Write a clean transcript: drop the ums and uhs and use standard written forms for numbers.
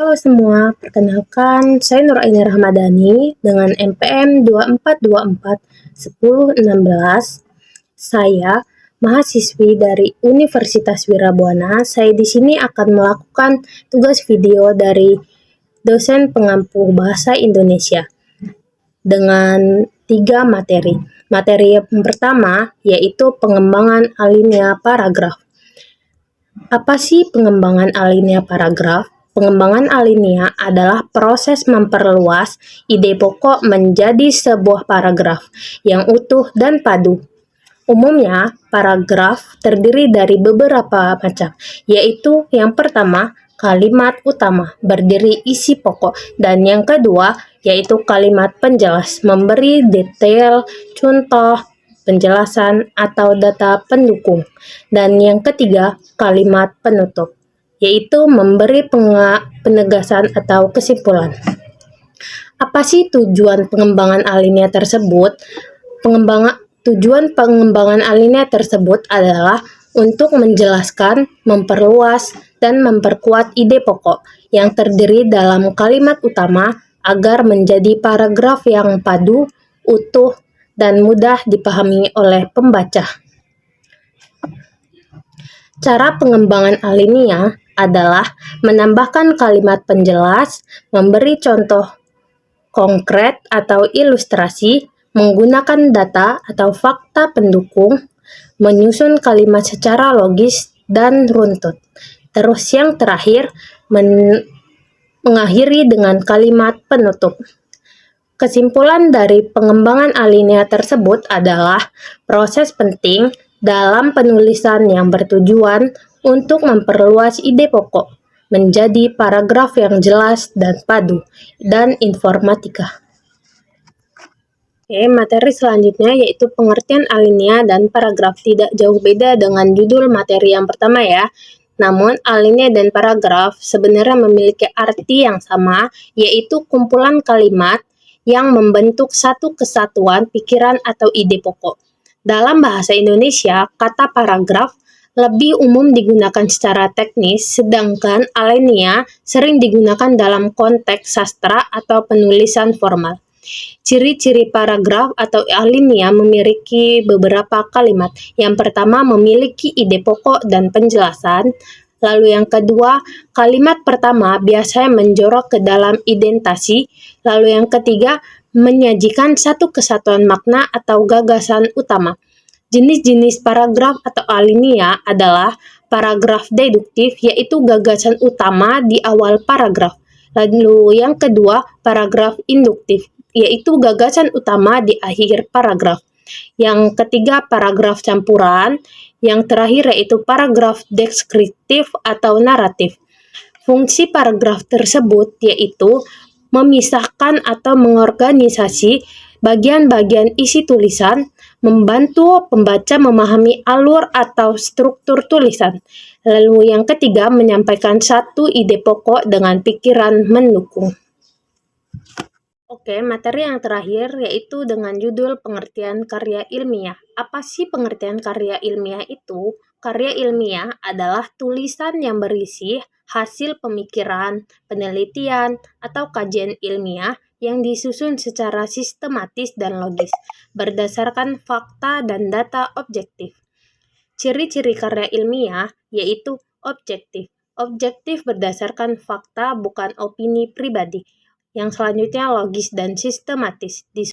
Halo semua, perkenalkan saya Nur Aini Rahmadani dengan NPM 24241016. Saya mahasiswi dari Universitas Wirabwana. Saya di sini akan melakukan tugas video dari dosen pengampu bahasa Indonesia dengan 3 materi. Materi yang pertama yaitu pengembangan alinea paragraf. Apa sih pengembangan alinea paragraf? Pengembangan alinea adalah proses memperluas ide pokok menjadi sebuah paragraf yang utuh dan padu. Umumnya, paragraf terdiri dari beberapa macam, yaitu yang pertama, kalimat utama, berdiri isi pokok, dan yang kedua, yaitu kalimat penjelas, memberi detail, contoh, penjelasan, atau data pendukung. Dan yang ketiga, kalimat penutup, yaitu memberi penegasan atau kesimpulan. Apa sih tujuan pengembangan alinea tersebut? Tujuan pengembangan alinea tersebut adalah untuk menjelaskan, memperluas, dan memperkuat ide pokok yang terdiri dalam kalimat utama agar menjadi paragraf yang padu, utuh, dan mudah dipahami oleh pembaca. Cara pengembangan alinea adalah menambahkan kalimat penjelas, memberi contoh konkret atau ilustrasi, menggunakan data atau fakta pendukung, menyusun kalimat secara logis dan runtut. Terus yang terakhir, mengakhiri dengan kalimat penutup. Kesimpulan dari pengembangan alinea tersebut adalah proses penting dalam penulisan yang bertujuan untuk memperluas ide pokok menjadi paragraf yang jelas dan padu dan informatika. Oke, materi selanjutnya yaitu pengertian alinea dan paragraf. Tidak jauh beda dengan judul materi yang pertama ya. Namun, alinea dan paragraf sebenarnya memiliki arti yang sama, yaitu kumpulan kalimat yang membentuk satu kesatuan pikiran atau ide pokok. Dalam bahasa Indonesia, kata paragraf lebih umum digunakan secara teknis, sedangkan alinea sering digunakan dalam konteks sastra atau penulisan formal. Ciri-ciri paragraf atau alinea memiliki beberapa kalimat. Yang pertama, memiliki ide pokok dan penjelasan. Lalu yang kedua, kalimat pertama biasanya menjorok ke dalam identasi. Lalu yang ketiga, menyajikan satu kesatuan makna atau gagasan utama. Jenis-jenis paragraf atau alinea adalah paragraf deduktif, yaitu gagasan utama di awal paragraf. Lalu yang kedua, paragraf induktif, yaitu gagasan utama di akhir paragraf. Yang ketiga, paragraf campuran. Yang terakhir yaitu paragraf deskriptif atau naratif. Fungsi paragraf tersebut yaitu memisahkan atau mengorganisasi bagian-bagian isi tulisan, membantu pembaca memahami alur atau struktur tulisan. Lalu yang ketiga, menyampaikan satu ide pokok dengan pikiran mendukung. Oke, materi yang terakhir yaitu dengan judul pengertian karya ilmiah. Apa sih pengertian karya ilmiah itu? Karya ilmiah adalah tulisan yang berisi hasil pemikiran, penelitian, atau kajian ilmiah yang disusun secara sistematis dan logis, berdasarkan fakta dan data objektif. Ciri-ciri karya ilmiah yaitu objektif. Objektif berdasarkan fakta, bukan opini pribadi. Yang selanjutnya logis dan sistematis.